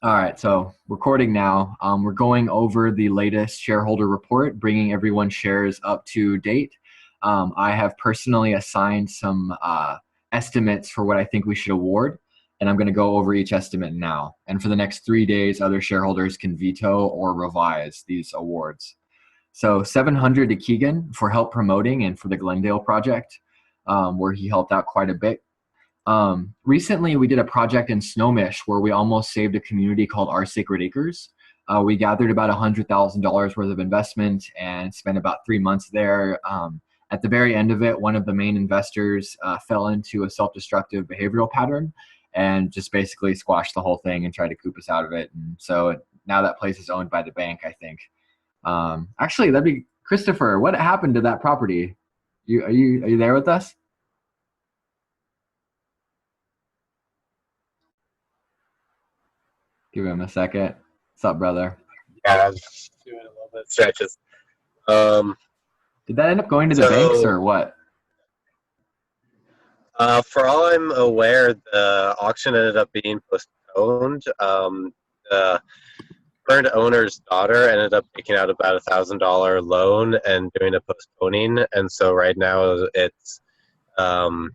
All right, so recording now. We're going over the latest shareholder report, bringing everyone's shares up to date. I have personally assigned some estimates for what I think we should award, and I'm going to go over each estimate now. And for the next 3 days, other shareholders can veto or revise these awards. So 700 to Keegan for help promoting and for the Glendale project, where he helped out quite a bit. Recently, we did a project in Snohomish where we almost saved a community called Our Sacred Acres. We gathered about $100,000 worth of investment and spent about 3 months there. At the very end of it, one of the main investors fell into a self-destructive behavioral pattern and just basically squashed the whole thing and tried to coop us out of it. And so now that place is owned by the bank, I think. Actually, that'd be Christopher. What happened to that property? Are you there with us? Give him a second. What's up, brother? Yeah, I was doing a little bit of stretches. Um, Did that end up going to the banks so, or what? for all I'm aware, the auction ended up being postponed. The current owner's daughter ended up taking out about $1,000 loan and doing a postponing, and so right now it's um,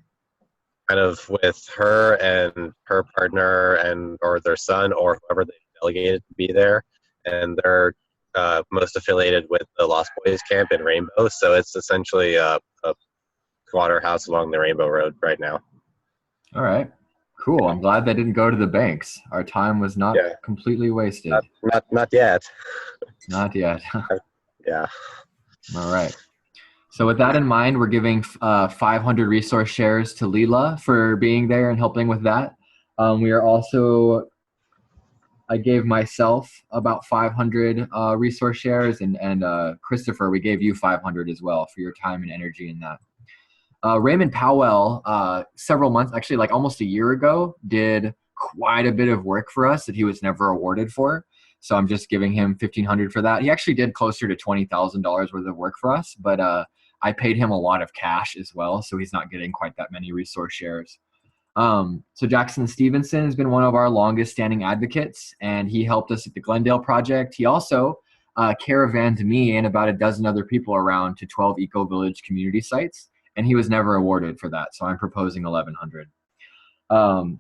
kind of with her and her partner and or their son or whoever they delegated to be there, and they're most affiliated with the Lost Boys camp in Rainbow. So it's essentially a squatter house along the Rainbow Road right now. All right. Cool. I'm glad they didn't go to the banks. Our time was not Yeah, completely wasted. not yet. Not yet. Yeah. All right. So with that in mind, we're giving 500 resource shares to Leela for being there and helping with that. We are also, I gave myself about 500 resource shares, and Christopher, we gave you 500 as well for your time and energy in that. Raymond Powell, several months, actually like almost a year ago, did quite a bit of work for us that he was never awarded for. So I'm just giving him 1,500 for that. He actually did closer to $20,000 worth of work for us, but I paid him a lot of cash as well, so he's not getting quite that many resource shares. So Jackson Stevenson has been one of our longest standing advocates, and he helped us at the Glendale project. He also caravanned me and about a dozen other people around to 12 eco-village community sites, and he was never awarded for that. So I'm proposing 1,100.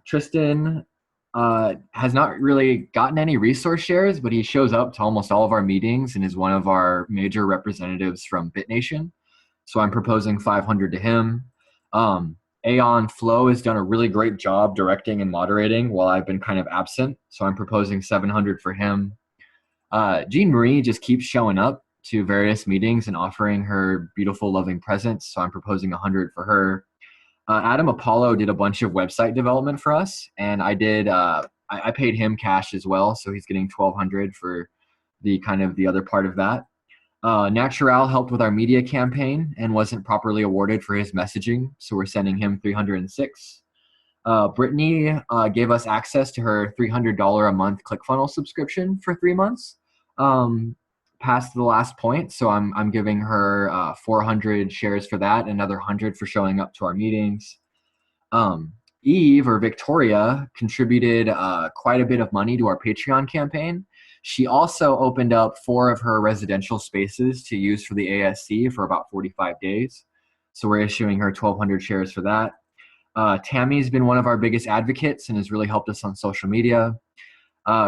Tristan has not really gotten any resource shares, but he shows up to almost all of our meetings and is one of our major representatives from BitNation. So I'm proposing 500 to him. Aeon Flo has done a really great job directing and moderating while I've been kind of absent. So I'm proposing 700 for him. Jean Marie just keeps showing up to various meetings and offering her beautiful, loving presence. So I'm proposing 100 for her. Adam Apollo did a bunch of website development for us, and I paid him cash as well. So he's getting 1,200 for the kind of the other part of that. Natural helped with our media campaign and wasn't properly awarded for his messaging, so we're sending him 306. Brittany gave us access to her $300 a month ClickFunnels subscription for 3 months, past the last point. So I'm giving her 400 shares for that, another 100 for showing up to our meetings. Eve or Victoria contributed quite a bit of money to our Patreon campaign. She also opened up 4 of her residential spaces to use for the ASC for about 45 days. So we're issuing her 1,200 shares for that. Tammy's been one of our biggest advocates and has really helped us on social media.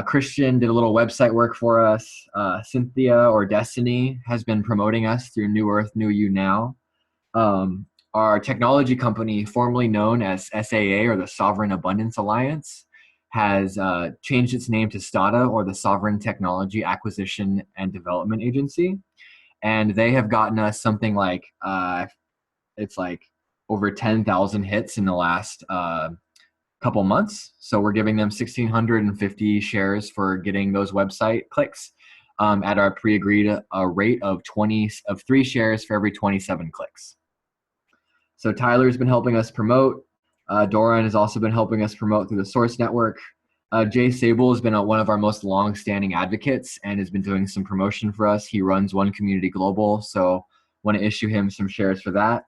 Christian did a little website work for us. Cynthia or Destiny has been promoting us through New Earth, New You Now. Our technology company, formerly known as SAA or the Sovereign Abundance Alliance, has changed its name to STADA or the Sovereign Technology Acquisition and Development Agency. And they have gotten us something like, it's like over 10,000 hits in the last couple months. So we're giving them 1,650 shares for getting those website clicks at our pre-agreed rate of 3 shares for every 27 clicks. So Tyler's been helping us promote. Doran has also been helping us promote through the Source Network. Jay Sable has been one of our most long-standing advocates and has been doing some promotion for us. He runs One Community Global, so want to issue him some shares for that.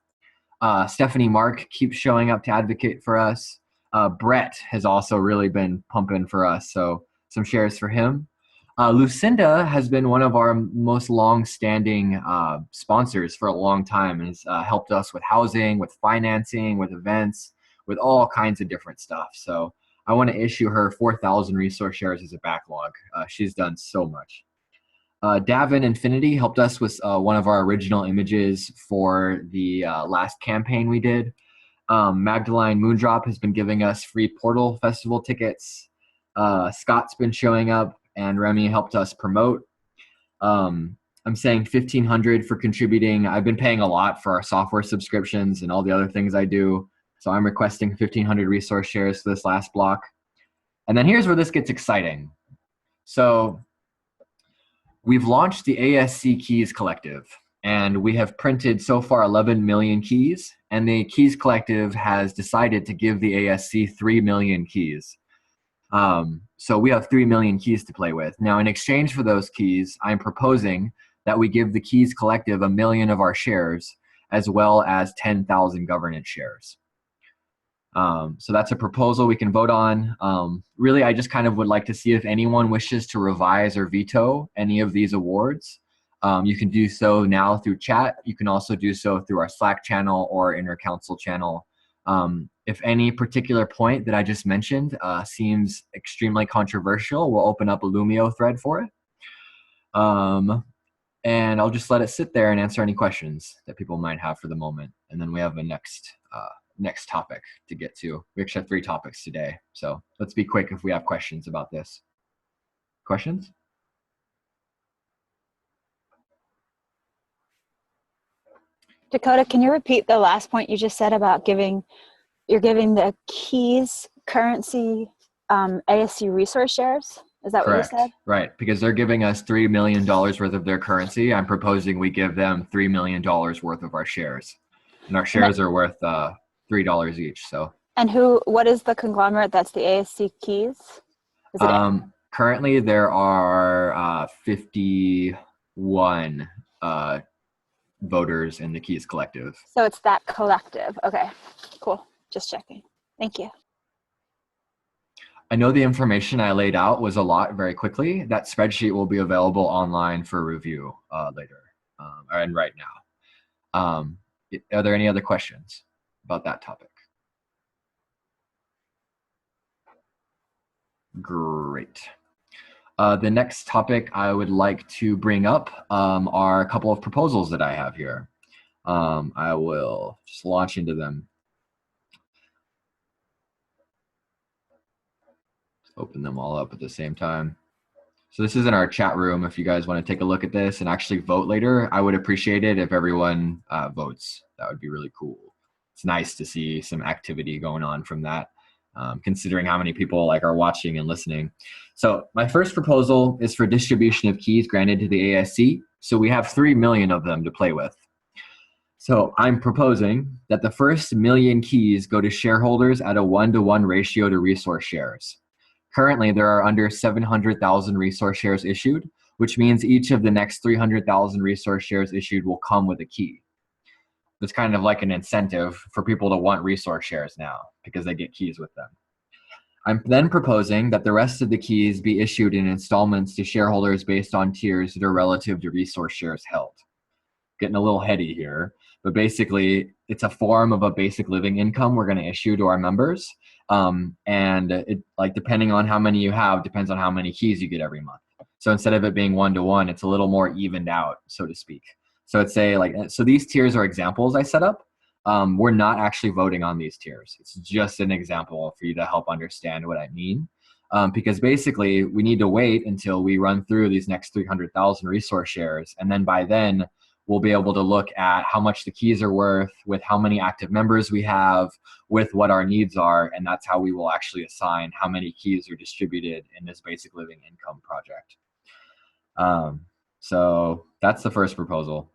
Stephanie Mark keeps showing up to advocate for us. Brett has also really been pumping for us, so some shares for him. Lucinda has been one of our most long-standing sponsors for a long time and has helped us with housing, with financing, with events, with all kinds of different stuff. So I want to issue her 4,000 resource shares as a backlog. She's done so much. Davin Infinity helped us with one of our original images for the last campaign we did. Magdalene Moondrop has been giving us free Portal Festival tickets. Scott's been showing up, and Remy helped us promote. I'm saying 1,500 for contributing. I've been paying a lot for our software subscriptions and all the other things I do. So I'm requesting 1,500 resource shares for this last block. And then here's where this gets exciting. So we've launched the ASC Keys Collective, and we have printed so far 11 million keys, and the Keys Collective has decided to give the ASC 3 million keys. So we have 3 million keys to play with. Now, in exchange for those keys, I'm proposing that we give the Keys Collective 1 million of our shares, as well as 10,000 governance shares. So that's a proposal we can vote on. Really, I just kind of would like to see if anyone wishes to revise or veto any of these awards. You can do so now through chat. You can also do so through our Slack channel or inter-council channel. If any particular point that I just mentioned seems extremely controversial, we'll open up a Lumio thread for it. And I'll just let it sit there and answer any questions that people might have for the moment. And then we have a next topic to get to. We actually have 3 topics today. So let's be quick if we have questions about this. Questions? Dakota, can you repeat the last point you just said about you're giving the keys currency ASC resource shares? Is that Correct. what you said? Right, because they're giving us $3 million worth of their currency. I'm proposing we give them $3 million worth of our shares. And our shares are worth $3 each. So. And what is the conglomerate that's the ASC keys? Is it currently there are 51 voters in the Keys Collective. So it's that collective. Okay, cool. Just checking. Thank you. I know the information I laid out was a lot very quickly. That spreadsheet will be available online for review later and right now. Are there any other questions about that topic? Great. The next topic I would like to bring up are a couple of proposals that I have here. I will just launch into them. Open them all up at the same time. So this is in our chat room. If you guys want to take a look at this and actually vote later, I would appreciate it if everyone votes. That would be really cool. It's nice to see some activity going on from that, considering how many people are watching and listening. So my first proposal is for distribution of keys granted to the ASC. So we have 3 million of them to play with. So I'm proposing that the first 1 million keys go to shareholders at a 1-to-1 ratio to resource shares. Currently, there are under 700,000 resource shares issued, which means each of the next 300,000 resource shares issued will come with a key. It's kind of like an incentive for people to want resource shares now because they get keys with them. I'm then proposing that the rest of the keys be issued in installments to shareholders based on tiers that are relative to resource shares held. Getting a little heady here, but basically it's a form of a basic living income we're going to issue to our members. And it, depending on how many you have, depends on how many keys you get every month. So instead of it being 1-to-1, it's a little more evened out, so to speak. So it's so these tiers are examples I set up. We're not actually voting on these tiers. It's just an example for you to help understand what I mean. Because basically we need to wait until we run through these next 300,000 resource shares. And then by then we'll be able to look at how much the keys are worth, with how many active members we have, with what our needs are, and that's how we will actually assign how many keys are distributed in this basic living income project. So that's the first proposal.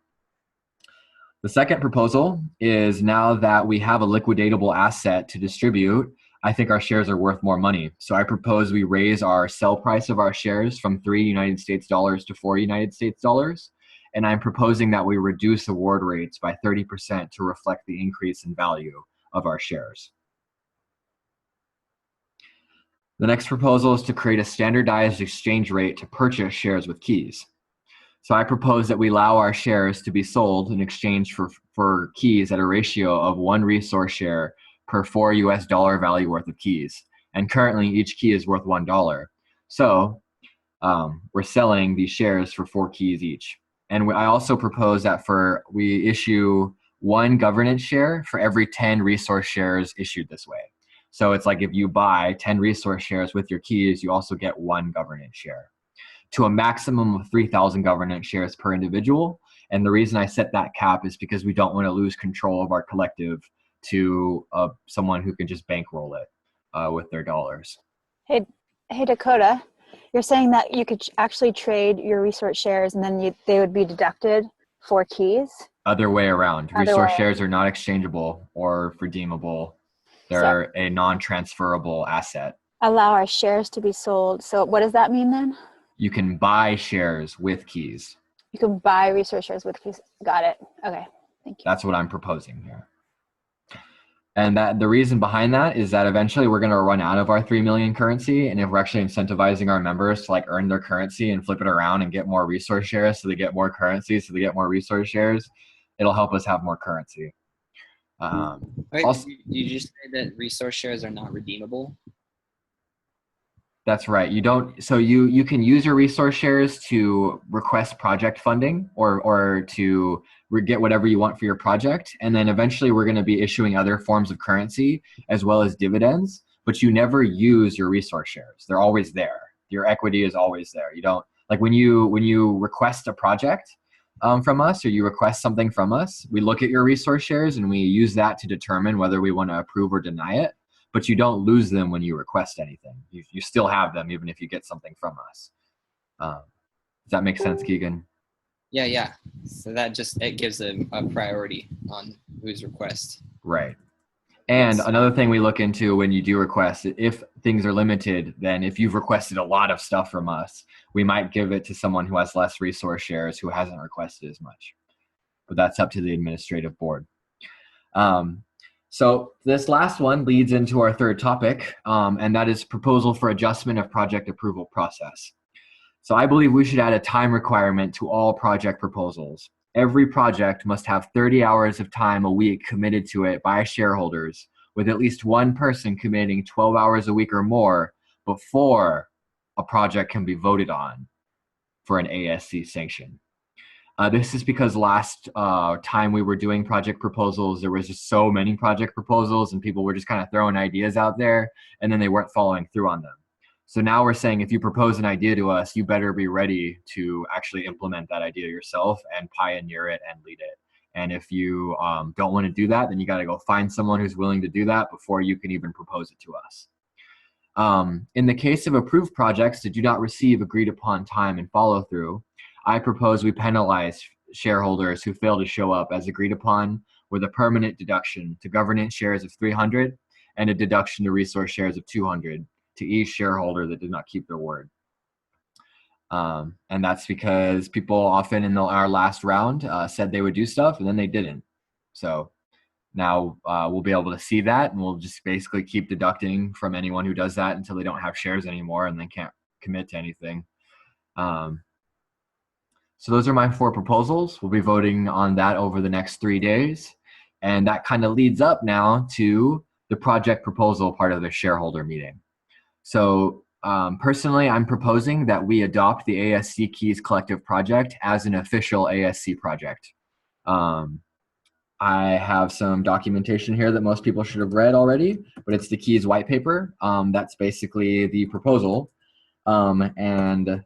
The second proposal is, now that we have a liquidatable asset to distribute, I think our shares are worth more money. So I propose we raise our sell price of our shares from $3 United States to $4 United States. And I'm proposing that we reduce award rates by 30% to reflect the increase in value of our shares. The next proposal is to create a standardized exchange rate to purchase shares with keys. So I propose that we allow our shares to be sold in exchange for keys at a ratio of 1 resource share per $4 value worth of keys. And currently each key is worth $1. So we're selling these shares for 4 keys each. And I also propose that we issue 1 governance share for every 10 resource shares issued this way. So it's like if you buy 10 resource shares with your keys, you also get 1 governance share, to a maximum of 3,000 governance shares per individual. And the reason I set that cap is because we don't want to lose control of our collective to someone who can just bankroll it with their dollars. Hey, Dakota, you're saying that you could actually trade your resource shares and then they would be deducted for keys? Other way around. Resource shares are not exchangeable or redeemable. They're a non-transferable asset. Allow our shares to be sold. So what does that mean then? You can buy shares with keys. You can buy resource shares with keys. Got it. Okay. Thank you. That's what I'm proposing here. And that the reason behind that is that eventually we're going to run out of our 3 million currency. And if we're actually incentivizing our members to like earn their currency and flip it around and get more resource shares so they get more currency, so they get more resource shares, it'll help us have more currency. Wait, also, did you just say that resource shares are not redeemable? That's right. So you can use your resource shares to request project funding or to get whatever you want for your project. And then eventually we're going to be issuing other forms of currency as well as dividends, but you never use your resource shares. They're always there. Your equity is always there. You don't, like when you request a project from us or you request something from us, we look at your resource shares and we use that to determine whether we want to approve or deny it. But you don't lose them when you request anything. You still have them even if you get something from us. Does that make sense, Keegan? Yeah. So that it gives a priority on whose request. Right. And another thing we look into when you do request, if things are limited, then if you've requested a lot of stuff from us, we might give it to someone who has less resource shares who hasn't requested as much. But that's up to the administrative board. So this last one leads into our third topic, and that is proposal for adjustment of project approval process. So I believe we should add a time requirement to all project proposals. Every project must have 30 hours of time a week committed to it by shareholders, with at least one person committing 12 hours a week or more before a project can be voted on for an ASC sanction. This is because last time we were doing project proposals, there was just so many project proposals and people were just kind of throwing ideas out there and then they weren't following through on them. So now we're saying if you propose an idea to us, you better be ready to actually implement that idea yourself and pioneer it and lead it. And if you don't want to do that, then you got to go find someone who's willing to do that before you can even propose it to us. In the case of approved projects that do not receive agreed upon time and follow through, I propose we penalize shareholders who fail to show up as agreed upon with a permanent deduction to governance shares of 300 and a deduction to resource shares of 200 to each shareholder that did not keep their word. And that's because people often in our last round said they would do stuff and then they didn't. So now we'll be able to see that and we'll just basically keep deducting from anyone who does that until they don't have shares anymore and they can't commit to anything. So those are my 4 proposals. We'll be voting on that over the next 3 days. And that kind of leads up now to the project proposal part of the shareholder meeting. So personally, I'm proposing that we adopt the ASC Keys Collective project as an official ASC project. I have some documentation here that most people should have read already, but it's the Keys white paper. That's basically the proposal. And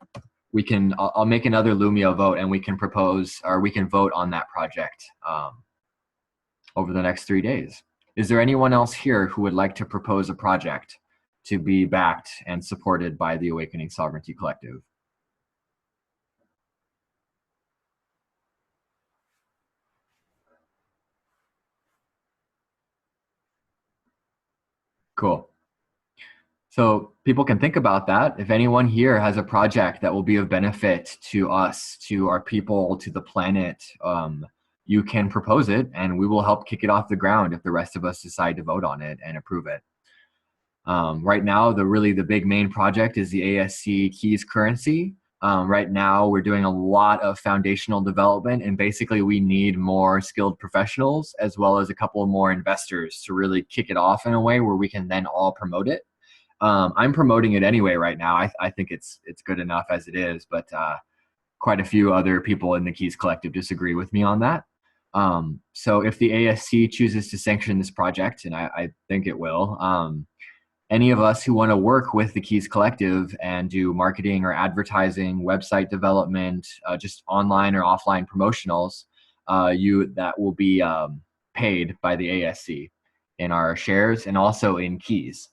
I'll make another Lumio vote and we can propose, or we can vote on that project over the next 3 days. Is there anyone else here who would like to propose a project to be backed and supported by the Awakening Sovereignty Collective? Cool. So people can think about that. If anyone here has a project that will be of benefit to us, to our people, to the planet, you can propose it and we will help kick it off the ground if the rest of us decide to vote on it and approve it. Right now, the big main project is the ASC Keys currency. Right now, we're doing a lot of foundational development, and basically we need more skilled professionals as well as a couple more investors to really kick it off in a way where we can then all promote it. I'm promoting it anyway right now. I think it's good enough as it is, but quite a few other people in the Keys Collective disagree with me on that. So if the ASC chooses to sanction this project, and I think it will, any of us who want to work with the Keys Collective and do marketing or advertising, website development, just online or offline promotionals, that will be paid by the ASC in our shares and also in Keys.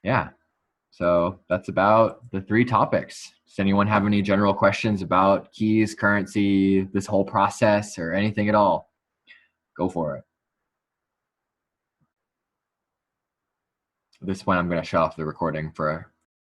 Yeah, so that's about the 3 topics. Does anyone have any general questions about Keys, currency, this whole process, or anything at all? Go for it. At this point, I'm going to shut off the recording for